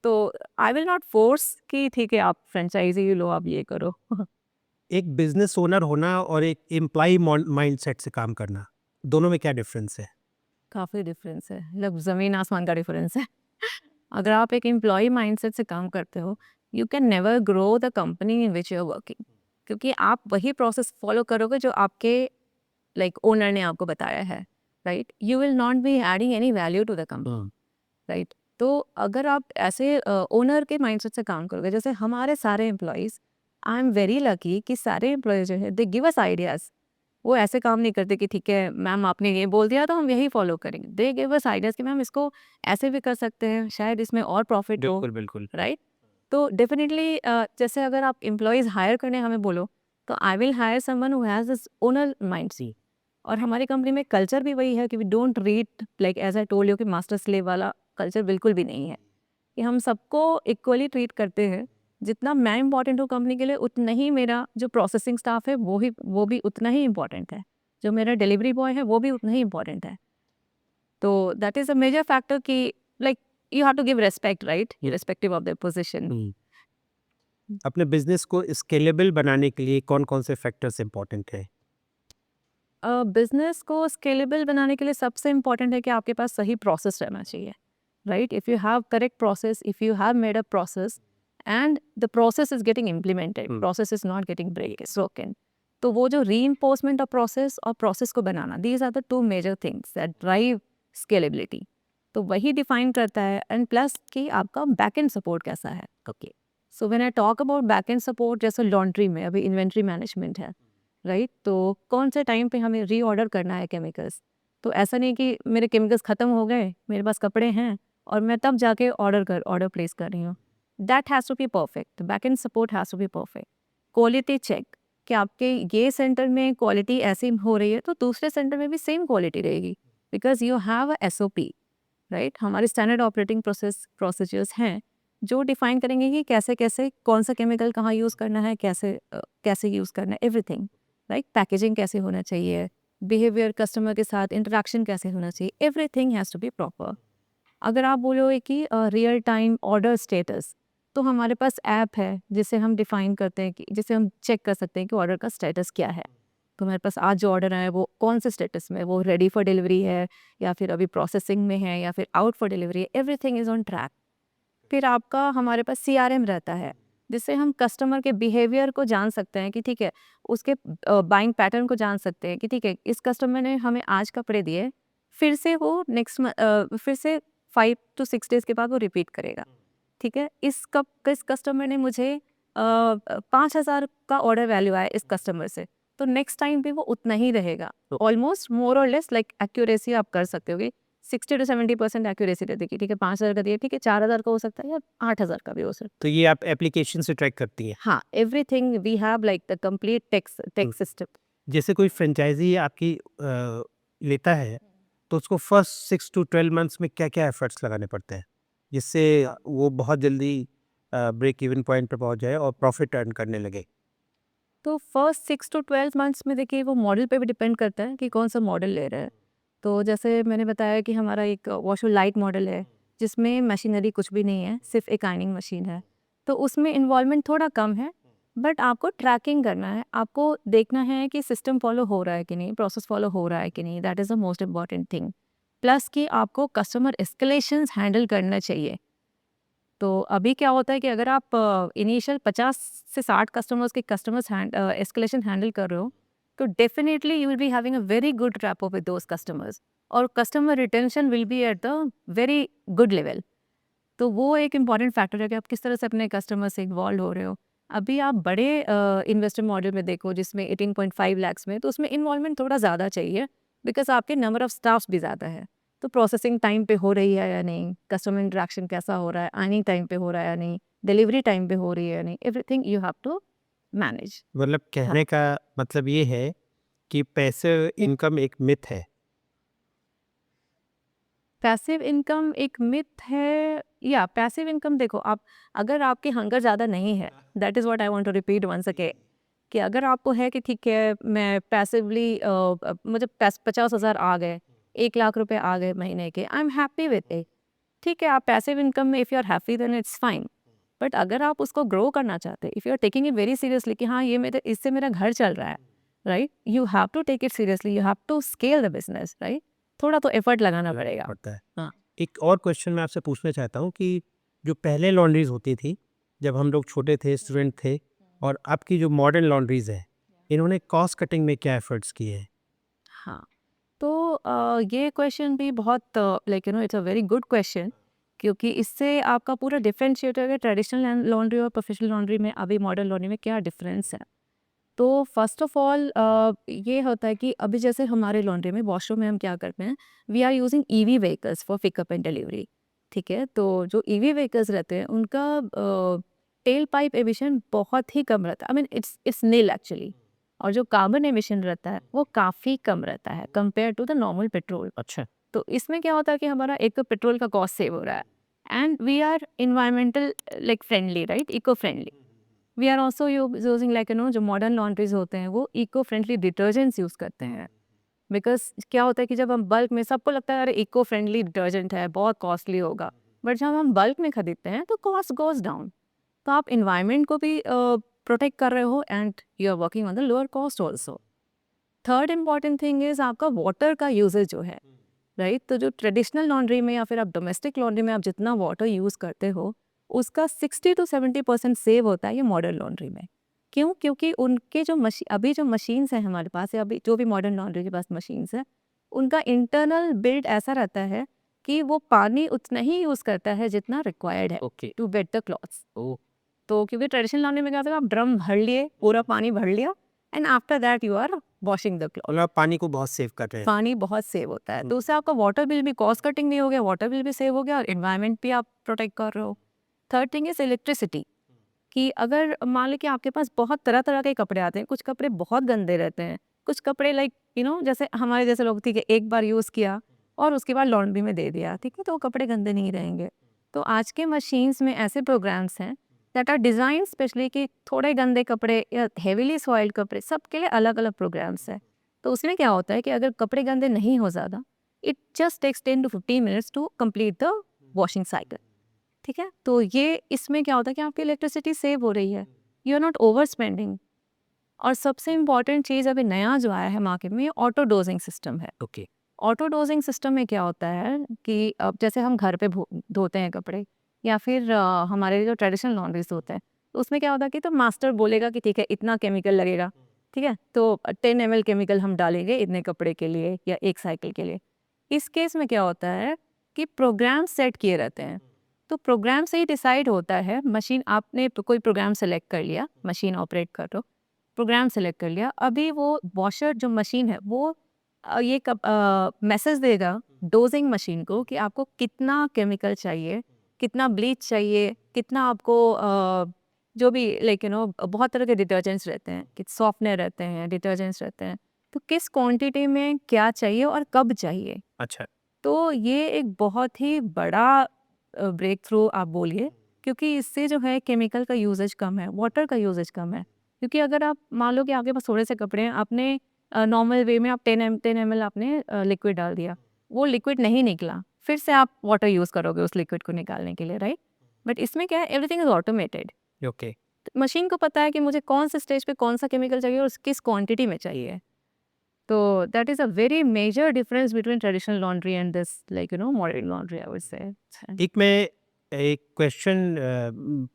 तो आई विल नॉट फोर्स कि ठीक है, आप फ्रेंचाइज़ी लो, आप ये करो। एक बिजनेस ओनर होना और एक एम्प्लॉय माइंडसेट से काम करना, दोनों में क्या डिफरेंस है? काफ़ी डिफरेंस है, मतलब ज़मीन आसमान का डिफरेंस है। अगर आप एक एम्प्लॉयी माइंडसेट से काम करते हो, you can never grow the company in which you are working, क्योंकि आप वही प्रोसेस फॉलो करोगे जो आपके लाइक ओनर ने आपको बताया है, right? You will not be adding any value to the company, right? तो अगर आप ऐसे ओनर के माइंडसेट से काम करोगे, जैसे हमारे सारे employees, I am very lucky कि सारे एम्प्लॉयज़ जो है, दे गिव अस आइडियाज़। वो ऐसे काम नहीं करते कि ठीक है मैम, आपने ये बोल दिया तो हम यही फॉलो करेंगे। दे गिव अस आइडियाज़ कि मैम इसको ऐसे भी कर सकते हैं, शायद इसमें और प्रॉफिट हो, बिल्कुल, बिल्कुल। राइट? तो डेफिनिटली जैसे अगर आप एम्प्लॉयज़ हायर करने हमें बोलो, तो I will hire someone who has this owner mindset. और हमारी कंपनी में कल्चर भी वही है कि we don't treat like as I told you कि मास्टर स्लेव वाला कल्चर बिल्कुल भी नहीं है, कि हम सबको इक्वली ट्रीट करते हैं। जितना मैं इम्पॉर्टेंट हूँ कंपनी के लिए, उतना ही मेरा जो प्रोसेसिंग स्टाफ है वो भी उतना ही इम्पॉर्टेंट है, जो मेरा डिलीवरी बॉय है वो भी उतना ही इम्पॉर्टेंट है। तो that is a major factor कि like you have to give respect, right, irrespective of their position. अपने बिजनेस को स्केलेबल बनाने के लिए कौन-कौन से फैक्टर्स इम्पोर्टेंट है? बिजनेस को स्केलेबल बनाने के लिए सबसे इम्पॉर्टेंट है कि आपके पास सही प्रोसेस रहना चाहिए, right? If you have correct process, if you have made a process and the process is getting implemented, process is not getting broken, तो वो जो रीइंफोर्समेंट ऑफ प्रोसेस और प्रोसेस को बनाना, these are the two major things that drive scalability. तो वही define करता है, एंड प्लस कि आपका बैक एंड सपोर्ट कैसा है। Okay, so when I talk about back end support, जैसे लॉन्ड्री में अभी इन्वेंट्री मैनेजमेंट है, राइट? तो कौन से टाइम पे हमें रीऑर्डर करना है केमिकल्स, तो ऐसा नहीं कि मेरे केमिकल्स ख़त्म हो गए, मेरे पास कपड़े हैं और मैं तब जाके ऑर्डर प्लेस कर रही हूँ। That has to be perfect, back end support has to be perfect. Quality check, कि आपके ये सेंटर में क्वालिटी ऐसी हो रही है, तो दूसरे सेंटर में भी सेम क्वालिटी रहेगी, because you have a SOP, right? हमारे स्टैंडर्ड ऑपरेटिंग प्रोसीजर्स हैं, जो डिफाइन करेंगे कि कैसे कैसे कौन सा केमिकल कहाँ यूज़ करना है, कैसे यूज़ करना है, एवरीथिंग, राइट? पैकेजिंग कैसे होना चाहिए, बिहेवियर कस्टमर के साथ इंटरेक्शन कैसे होना चाहिए, everything has to be proper. अगर आप बोलोगे कि रियल टाइम ऑर्डर स्टेटस, तो हमारे पास ऐप है जिसे हम डिफाइन करते हैं, कि जिसे हम चेक कर सकते हैं कि ऑर्डर का स्टेटस क्या है। तो हमारे पास आज जो ऑर्डर आया है वो कौन से स्टेटस में है, वो रेडी फॉर डिलीवरी है या फिर अभी प्रोसेसिंग में है या फिर आउट फॉर डिलीवरी है, एवरीथिंग इज़ ऑन ट्रैक। फिर आपका हमारे पास सीआरएम रहता है, जिससे हम कस्टमर के बिहेवियर को जान सकते हैं कि ठीक है, उसके बाइंग पैटर्न को जान सकते हैं कि ठीक है, इस कस्टमर ने हमें आज कपड़े दिए, फिर से वो फिर से 5 टू 6 डेज़ के बाद वो रिपीट करेगा, ठीक है? इस कस्टमर ने मुझे 5,000 का ऑर्डर वैल्यू आया इस कस्टमर से, तो नेक्स्ट टाइम भी वो उतना ही रहेगा। ऑलमोस्ट मोर और लेस लाइक एक्यूरेसी आप कर सकते हो कि 60 टू 70% एक्यूरेसी रहती है कि ठीक है 5,000 का दिया, ठीक है 4,000 का हो सकता है या 8,000 का भी हो सकता है। तो ये आप एप्लीकेशन से ट्रैक करती हैं? हाँ, everything we have like the complete tech system. जैसे कोई फ्रेंचाइज़ी आपकी लेता है, तो उसको फर्स्ट 6 टू 12 मंथ्स में क्या-क्या एफर्ट्स लगाने पड़ते हैं, जिससे वो बहुत जल्दी ब्रेक इवन पॉइंट पे पहुँच जाए और प्रॉफ़िट अर्न करने लगे? तो फर्स्ट 6 टू 12 मंथ्स में देखिए वो मॉडल पे भी डिपेंड करता है कि कौन-सा मॉडल ले रहे हैं। तो जैसे मैंने बताया कि हमारा एक वॉशर लाइट मॉडल है, जिसमें मशीनरी कुछ भी नहीं है, सिर्फ़ एक आयनिंग मशीन है। तो उसमें इन्वॉल्वमेंट थोड़ा कम है, बट आपको ट्रैकिंग करना है, आपको देखना है कि सिस्टम फ़ॉलो हो रहा है कि नहीं, प्रोसेस फ़ॉलो हो रहा है कि नहीं, that is the most important thing. Plus कि आपको कस्टमर एस्केलेशंस हैंडल करना चाहिए। तो अभी क्या होता है कि अगर आप इनिशियल 50 से 60 कस्टमर्स के एस्केलेशन हैंडल कर रहे हो, तो definitely you will be having a very good rapport with those customers और customer retention will be at the very good level. तो वो एक इम्पॉर्टेंट फैक्टर है कि आप किस तरह से अपने कस्टमर से इन्वॉल्व हो रहे हो। अभी आप बड़े इन्वेस्टर मॉडल में देखो जिसमें 18.5 लैक्स में, तो उसमें इन्वॉल्वमेंट थोड़ा ज़्यादा चाहिए बिकॉज़ आपके नंबर ऑफ स्टाफ्स भी ज़्यादा है। तो प्रोसेसिंग टाइम पे हो रही है या नहीं, कस्टमर इंटरैक्शन कैसा हो रहा है, अर्निंग टाइम पे हो रहा है या नहीं, डिलीवरी टाइम पे हो रही है या नहीं, everything you have to manage. मतलब हाँ। कहने का मतलब ये है कि पैसिव इनकम एक मिथ है। पैसिव इनकम एक मिथ है, या पैसिव इनकम देखो आप, अगर आपकी हंगर ज़्यादा नहीं है, that is what I want to repeat once again, कि अगर आपको है कि ठीक है मैं पैसिवली मुझे 50,000 आ गए, 1 लाख रुपए आ गए महीने के, I am happy with it. ठीक है, आप पैसिव इनकम में if you are happy then it's fine. But अगर आप उसको ग्रो करना चाहते हैं, if you are taking it very seriously कि हाँ ये मेरे इससे मेरा घर चल रहा है, right, you have to take it seriously, you have to scale the business, right, थोड़ा तो एफर्ट लगाना पड़ेगा। पड़ता है। हाँ। एक और क्वेश्चन मैं आपसे पूछना चाहता हूँ कि जो पहले लॉन्ड्रीज होती थी, जब हम लोग छोटे थे, स्टूडेंट थे, और अब की जो मॉडर्न लॉन्ड्रीज है, इन्होंने कॉस्ट कटिंग में क्या एफर्ट्स किए हैं? हाँ, तो ये क्वेश्चन भी बहुत like you no it's a very good question, क्योंकि इससे आपका पूरा डिफरेंशिएट है ट्रेडिशनल लॉन्ड्री और प्रोफेशनल लॉन्ड्री में, अभी मॉडर्न लॉन्ड्री में क्या डिफरेंस है। तो फर्स्ट ऑफ ऑल ये होता है कि अभी जैसे हमारे लॉन्ड्री में वॉशरूम में हम क्या करते हैं, we are using EV vehicles for pickup and delivery. ठीक है, तो जो ईवी व्हीकल्स रहते हैं उनका टेल पाइप एमिशन बहुत ही कम रहता है, I mean it's nil actually. और जो कार्बन एमिशन रहता है वो काफ़ी कम रहता है compare to the normal petrol. अच्छा। तो इसमें क्या होता है कि हमारा एक तो पेट्रोल का कॉस्ट सेव हो रहा है, and we are environmental like friendly, right, eco friendly. We are also using like you know जो मॉडर्न लॉन्ड्रीज होते हैं वो इको फ्रेंडली डिटर्जेंट्स यूज़ करते हैं। बिकॉज क्या होता है कि जब हम बल्क में, सबको लगता है अरे इको फ्रेंडली डिटर्जेंट है बहुत कॉस्टली होगा, बट जब हम बल्क में खरीदते हैं तो कॉस्ट गोज डाउन। तो आप इन्वायरमेंट को भी प्रोटेक्ट कर रहे हो and you are working on the lower cost also. Third important thing is आपका वाटर का यूजेज जो है, राइट, तो जो ट्रेडिशनल लॉन्ड्री में या फिर आप डोमेस्टिक लॉन्ड्री में आप जितना वाटर यूज़ करते हो, उसका 60 to 70% सेव होता है ये मॉडर्न लॉन्ड्री में। क्यों? क्योंकि उनके जो अभी जो मशीन्स हैं हमारे पास, या अभी जो भी मॉडर्न लॉन्ड्री के पास मशीन्स है, उनका इंटरनल बिल्ड ऐसा रहता है कि वो पानी उतना ही यूज़ करता है जितना रिक्वायर्ड है okay. To wet the clothes. तो क्योंकि ट्रेडिशनल लॉन्ड्री में क्या होता है, आप ड्रम भर लिए, पूरा पानी भर लिया, and after that you are washing the cloth. मतलब आप पानी को बहुत सेव कर रहे हैं। पानी बहुत सेव होता है, तो उससे आपका वाटर बिल भी, कॉस्ट कटिंग भी हो गया, वाटर बिल भी सेव हो गया और एनवायरनमेंट भी आप प्रोटेक्ट कर रहे हो। थर्ड थिंग इज इलेक्ट्रिसिटी, कि अगर मान लो कि आपके पास बहुत तरह तरह के कपड़े आते हैं, कुछ कपड़े बहुत गंदे रहते हैं, कुछ कपड़े लाइक यू नो जैसे हमारे जैसे लोग, ठीक है, एक बार यूज़ किया और उसके बाद लॉन्ड्री में दे दिया, ठीक है, तो वो कपड़े गंदे नहीं रहेंगे। तो आज के मशीन्स में ऐसे प्रोग्राम्स हैं दैट आर डिज़ाइन स्पेशली कि थोड़े गंदे कपड़े या हेवीली सॉइल्ड कपड़े, सबके लिए अलग अलग प्रोग्राम्स हैं। तो उसमें क्या होता है कि अगर कपड़े गंदे नहीं हो ज़्यादा, it just takes 10 to 15 minutes to complete the washing cycle. ठीक है, तो ये इसमें क्या होता है कि आपकी इलेक्ट्रिसिटी सेव हो रही है, you are not over spending. और सबसे इम्पॉर्टेंट चीज़ अभी नया जो आया है मार्केट में, ऑटो डोजिंग सिस्टम है। ओके। ऑटो डोजिंग सिस्टम में क्या होता है कि अब जैसे हम घर पे धोते हैं कपड़े, या फिर हमारे जो ट्रेडिशनल लॉन्ड्रीज होते हैं, तो उसमें क्या होता है कि तो मास्टर बोलेगा कि ठीक है इतना केमिकल लगेगा, ठीक है, तो 10 ml केमिकल हम डालेंगे इतने कपड़े के लिए या एक साइकिल के लिए। इस केस में क्या होता है कि प्रोग्राम सेट किए रहते हैं, तो प्रोग्राम से ही डिसाइड होता है, मशीन आपने कोई प्रोग्राम सेलेक्ट कर लिया, मशीन ऑपरेट कर लो, प्रोग्राम सेलेक्ट कर लिया, अभी वो वॉशर जो मशीन है वो ये कब मैसेज देगा डोजिंग मशीन को कि आपको कितना केमिकल चाहिए, कितना ब्लीच चाहिए, कितना आपको जो भी लाइक यू नो बहुत तरह के डिटर्जेंट्स रहते हैं, कि सॉफ्टनर रहते हैं, डिटर्जेंट्स रहते हैं, तो किस क्वांटिटी में क्या चाहिए और कब चाहिए। अच्छा। तो ये एक बहुत ही बड़ा ब्रेक थ्रू आप बोलिए, क्योंकि इससे जो है केमिकल का यूजेज कम है, वाटर का यूजेज कम है। क्योंकि अगर आप मान लो कि आपके पास थोड़े से कपड़े हैं, आपने नॉर्मल वे में आप 10 ml आपने लिक्विड डाल दिया, वो लिक्विड नहीं निकला, फिर से आप वाटर यूज़ करोगे उस लिक्विड को निकालने के लिए, राइट? बट इसमें क्या है, everything is automated. Okay. Machine को पता है कि मुझे कौन से स्टेज पे कौन सा केमिकल चाहिए और किस क्वांटिटी में चाहिए। तो that is a very major difference between traditional laundry and this like modern laundry I would say. एक क्वेश्चन,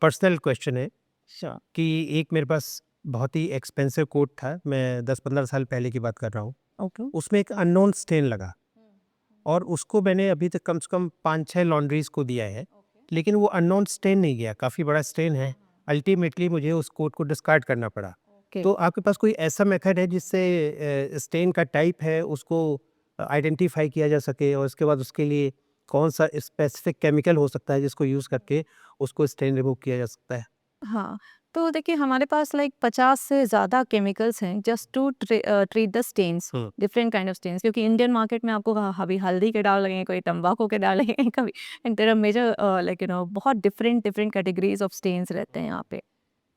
पर्सनल क्वेश्चन है श्योर। कि एक मेरे पास बहुत ही एक्सपेंसिव कोट था, मैं 10-15 साल पहले की बात कर रहा हूँ। ओके। उसमें एक अननोन स्टेन लगा और उसको मैंने अभी तक कम से कम 5-6 लॉन्ड्रीज़ को दिया है, लेकिन वो अननोन स्टेन नहीं गया, काफ़ी बड़ा स्टेन है। अल्टीमेटली मुझे उस कोट को डिस्कार्ड करना पड़ा। ओके। तो आपके पास कोई ऐसा मेथड है जिससे स्टेन का टाइप है उसको आइडेंटिफाई किया जा सके और उसके बाद उसके लिए कौन-सा स्पेसिफिक केमिकल हो सकता है जिसको यूज़ करके उसको स्टेन रिमूव किया जा सकता है? हाँ, तो देखिए हमारे पास लाइक 50 से ज़्यादा केमिकल्स हैं just to treat the stains, हुँ। डिफरेंट काइंड ऑफ स्टेन्स, क्योंकि इंडियन मार्केट में आपको अभी हल्दी के डाल लगेंगे, कोई तंबाकू के डाल लगेंगे, कभी and there are major like बहुत different different categories of stains रहते हैं यहाँ पे।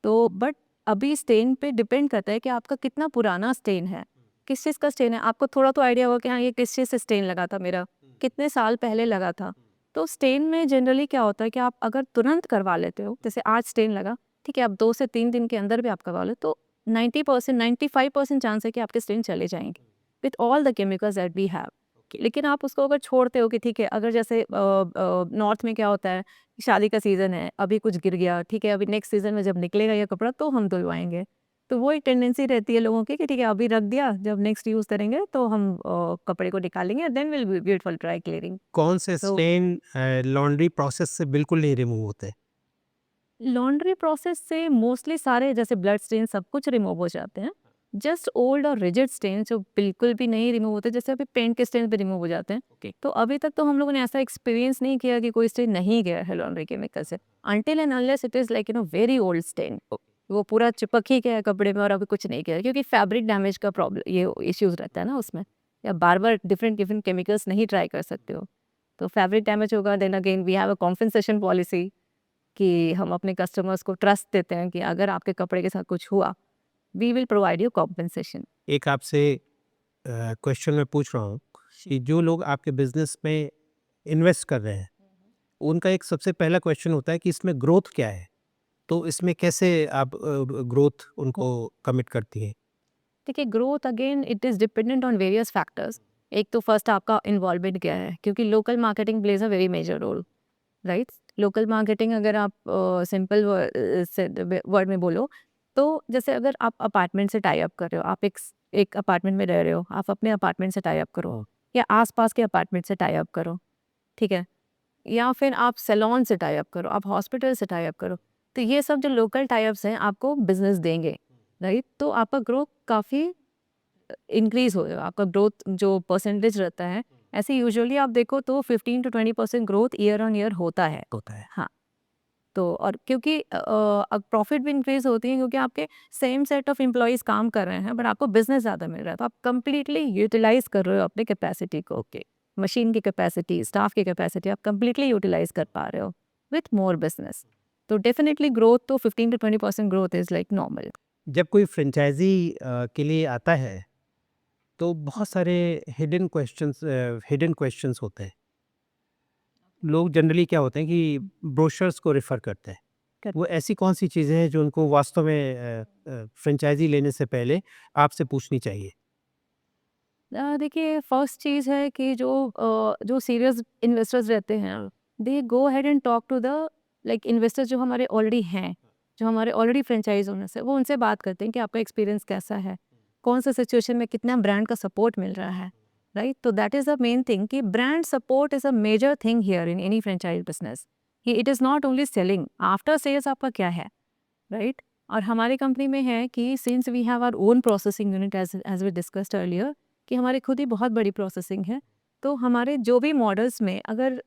तो बट अभी स्टेन पे डिपेंड करता है कि आपका कितना पुराना स्टेन है, किस चीज़ का स्टेन है। आपको थोड़ा तो आइडिया होगा कि हाँ, ये किस चीज़ से स्टेन लगा था मेरा, कितने साल पहले लगा था। तो स्टेन में जनरली क्या होता है कि आप अगर तुरंत करवा लेते हो, जैसे आज स्टेन लगा, ठीक है, आप 2 से 3 दिन के अंदर भी आप करवा लो, तो 90% 95% चांस है कि आपके स्टेन चले जाएँगे, with all the chemicals that we have. लेकिन आप उसको अगर छोड़ते हो कि ठीक है, अगर जैसे नॉर्थ में क्या होता है, शादी का सीज़न है, अभी कुछ गिर गया, ठीक है, अभी नेक्स्ट सीज़न में जब निकलेगा ये कपड़ा तो हम धुलवाएँगे। तो वो एक टेंडेंसी रहती है लोगों की कि ठीक है, अभी रख दिया, जब नेक्स्ट यूज़ करेंगे तो हम कपड़े को निकालेंगे, then will be beautiful dry cleaning. कौन से तो स्टेन लॉन्ड्री प्रोसेस से बिल्कुल नहीं रिमूव होते? लॉन्ड्री प्रोसेस से मोस्टली सारे जैसे ब्लड स्टेन सब कुछ रिमूव हो जाते हैं। जस्ट ओल्ड और रिजिड स्टेन जो बिल्कुल भी नहीं रिमूव होते, जैसे अभी पेंट के स्टेन भी रिमूव हो जाते हैं। ओके। तो अभी तक तो हम लोगों ने ऐसा एक्सपीरियंस नहीं किया कि कोई स्टेन नहीं गया है लॉन्ड्री केमिकल से, until and unless it is like very old stain. वो पूरा चिपक ही गया है कपड़े में और अभी कुछ नहीं किया है, क्योंकि फैब्रिक डैमेज का प्रॉब्लम ये इश्यूज़ रहता है ना उसमें, या बार-बार डिफरेंट डिफरेंट केमिकल्स नहीं ट्राई कर सकते हो। तो फैब्रिक डैमेज होगा, then again we have a compensation policy कि हम अपने कस्टमर्स को ट्रस्ट देते हैं कि अगर आपके कपड़े के साथ कुछ हुआ, we will provide you compensation. एक आपसे क्वेश्चन मैं पूछ रहा हूँ कि जो लोग आपके बिज़नेस में इन्वेस्ट कर रहे हैं, उनका एक सबसे पहला क्वेश्चन होता है कि इसमें ग्रोथ क्या है? तो इसमें कैसे आप ग्रोथ उनको कमिट करती हैं? देखिए, growth again it is dependent on various factors. एक तो फर्स्ट आपका इन्वॉल्वमेंट क्या है, क्योंकि local marketing plays a very major role, right? Local marketing अगर आप सिंपल वर्ड में बोलो, तो जैसे अगर आप अपार्टमेंट से टाई अप कर रहे हो, आप एक अपार्टमेंट में रह रहे हो, आप अपने अपार्टमेंट से टाई अप करो, हाँ। या आस-पास के अपार्टमेंट से टाई अप करो, ठीक है? या फिर आप सैलून से टाई अप करो, आप हॉस्पिटल से टाई अप करो। तो ये सब जो लोकल टाई अप्स हैं आपको बिज़नेस देंगे, राइट? तो आपका ग्रोथ काफ़ी इंक्रीज़ होएगा, आपका ग्रोथ जो परसेंटेज रहता है, ऐसे यूजुअली आप देखो तो 15 to 20% growth year on year होता है। होता है। हाँ, तो और क्योंकि अब प्रॉफिट भी इंक्रीज़ होती है, क्योंकि आपके सेम सेट ऑफ एम्प्लॉइज़ काम कर रहे हैं, बट आपको बिज़नेस ज़्यादा मिल रहा है, तो आप कंप्लीटली यूटिलाइज़ कर रहे हो अपने कैपेसिटी को। ओके, मशीन की कैपेसिटी, स्टाफ की कैपेसिटी आप कंप्लीटली यूटिलाइज़ कर पा रहे हो विथ मोर बिज़नेस। तो डेफिनिटली ग्रोथ तो 15 to 20% growth is like normal. जब कोई फ्रेंचाइज़ी के लिए आता है, तो बहुत सारे हिडन क्वेश्चंस होते हैं। लोग जनरली क्या होते हैं कि ब्रोशर्स को रेफ़र करते हैं। वो ऐसी कौन-सी चीज़ें हैं जो उनको वास्तव में फ्रेंचाइज़ी लेने से पहले आपसे पूछनी चाहिए? देखिए, फर्स्ट चीज़ है कि जो सीरियस इन्वेस्टर्स रहते हैं, they go ahead and talk to the like investors जो हमारे ऑलरेडी हैं, जो हमारे ऑलरेडी फ्रेंचाइज ओनर्स हैं, वो उनसे बात करते हैं कि आपका एक्सपीरियंस कैसा है, कौन सा सिचुएशन में कितना ब्रांड का सपोर्ट मिल रहा है, राइट? तो that is the main thing कि brand support is a major thing here in any franchise business. कि it is not only selling, after sales आपका क्या है, राइट? और हमारी कंपनी में है कि since we have our own processing unit as as we discussed earlier, कि हमारी खुद ही बहुत बड़ी प्रोसेसिंग है। तो हमारे जो भी मॉडल्स में अगर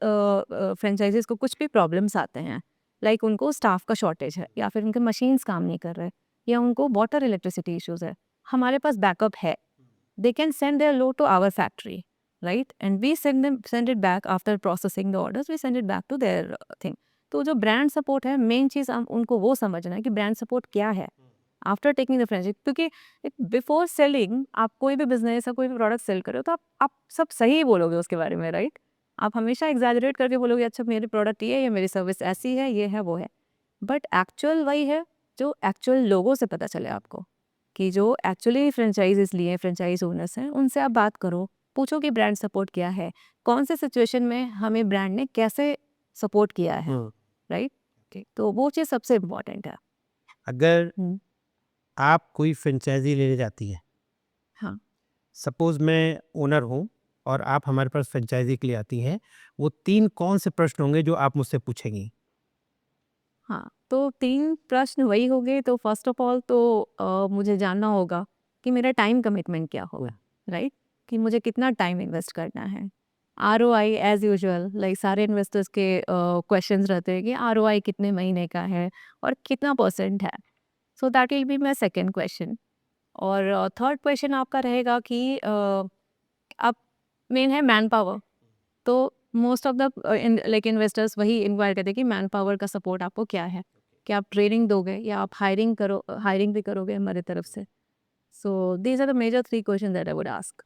फ्रेंचाइजीज़ को कुछ भी प्रॉब्लम्स आते हैं, लाइक उनको स्टाफ का शॉर्टेज है, या फिर उनके मशीन्स काम नहीं कर रहे, या उनको वाटर इलेक्ट्रिसिटी इश्यूज़ है, हमारे पास बैकअप है। They can send their load to our factory, right? And we send it back after processing the orders, we send it back to their thing. तो जो ब्रांड सपोर्ट है, main चीज़ उनको वो समझना है कि ब्रांड सपोर्ट क्या है, आफ्टर टेकिंग द फ्रेंचाइज, क्योंकि बिफोर सेलिंग आप कोई भी बिजनेस या कोई भी प्रोडक्ट सेल कर रहे हो तो आप सब सही बोलोगे उसके बारे में, राइट? आप हमेशा एग्जैजरेट करके बोलोगे अच्छा मेरी प्रोडक्ट ये है, मेरी सर्विस ऐसी है, ये है, वो है। बट एक्चुअल वही है जो एक्चुअल लोगों से पता चले आपको, कि जो एक्चुअली फ्रेंचाइजीज लिए फ्रेंचाइज ओनर्स हैं उनसे आप बात करो, पूछो कि ब्रांड सपोर्ट क्या है, कौन से सिचुएशन में हमें ब्रांड ने कैसे सपोर्ट किया है, राइट? तो वो चीज़ सबसे इम्पोर्टेंट है। अगर हम्म, आप कोई फ्रेंचाइजी लेने जाती हैं, हाँ सपोज मैं ओनर हूँ और आप हमारे पास फ्रेंचाइजी के लिए आती हैं, वो 3 कौन से प्रश्न होंगे जो आप मुझसे पूछेंगी? हाँ, तो 3 प्रश्न वही हो गए। तो फर्स्ट ऑफ ऑल तो मुझे जानना होगा कि मेरा टाइम कमिटमेंट क्या होगा, राइट? कि मुझे कितना टाइम इन्वेस्ट करना है। आरओआई एज़ यूजुअल लाइक सारे इन्वेस्टर्स के क्वेश्चंस रहते हैं कि आरओआई कितने महीने का है और कितना परसेंट है। So that will be my second question. और थर्ड क्वेश्चन आपका रहेगा कि अब मेन है मैन पावर। तो most of the like investors वही इंक्वायर करते हैं कि मैन पावर का सपोर्ट आपको क्या है, कि आप ट्रेनिंग दोगे या आप हायरिंग भी करोगे हमारी तरफ से। So these are the major 3 question that I would ask.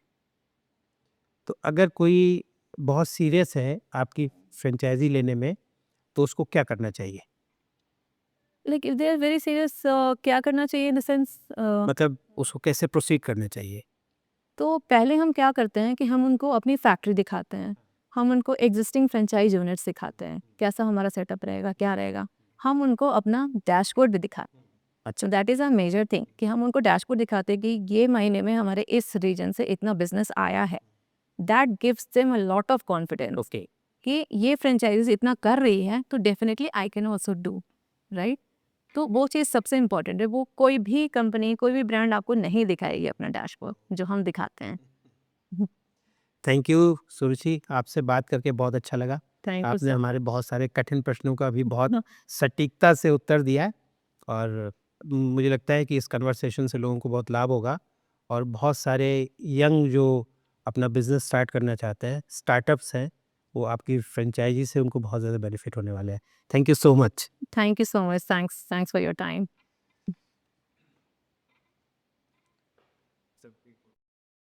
तो अगर कोई बहुत सीरियस है आपकी फ्रेंचाइजी लेने में, तो उसको क्या करना चाहिए? Like if they are very serious, क्या करना चाहिए इन द सेंस, मतलब उसको कैसे प्रोसीड करना चाहिए? तो पहले हम क्या करते हैं कि हम उनको अपनी फैक्ट्री दिखाते हैं। हम उनको एग्जिस्टिंग फ्रेंचाइज यूनिट सिखाते हैं, कैसा हमारा सेटअप रहेगा, क्या रहेगा। हम उनको अपना डैशबोर्ड भी दिखाते हैं। अच्छा, so that is a major thing कि हम उनको डैशबोर्ड दिखाते हैं कि ये महीने में हमारे इस रीजन से इतना बिजनेस आया है। That gives them a lot of confidence okay. कि ये फ्रेंचाइजीज इतना कर रही है तो definitely I can also do, right? तो वो चीज़ सबसे इम्पोर्टेंट है। वो कोई भी कंपनी, कोई भी ब्रांड आपको नहीं दिखाएगी अपना डैशबोर्ड जो हम दिखाते हैं। थैंक यू सुरुचि, आपसे बात करके बहुत अच्छा लगा। थैंक यू आपने सर। हमारे बहुत सारे कठिन प्रश्नों का भी बहुत सटीकता से उत्तर दिया है और मुझे लगता है कि इस कन्वर्सेशन से लोगों को बहुत लाभ होगा और बहुत सारे यंग जो अपना बिज़नेस स्टार्ट करना चाहते हैं, स्टार्टअप्स हैं, वो आपकी फ्रेंचाइज़ी से उनको बहुत ज़्यादा बेनिफिट होने वाले हैं। Thank you so much. Thank you so much. Thanks for your time.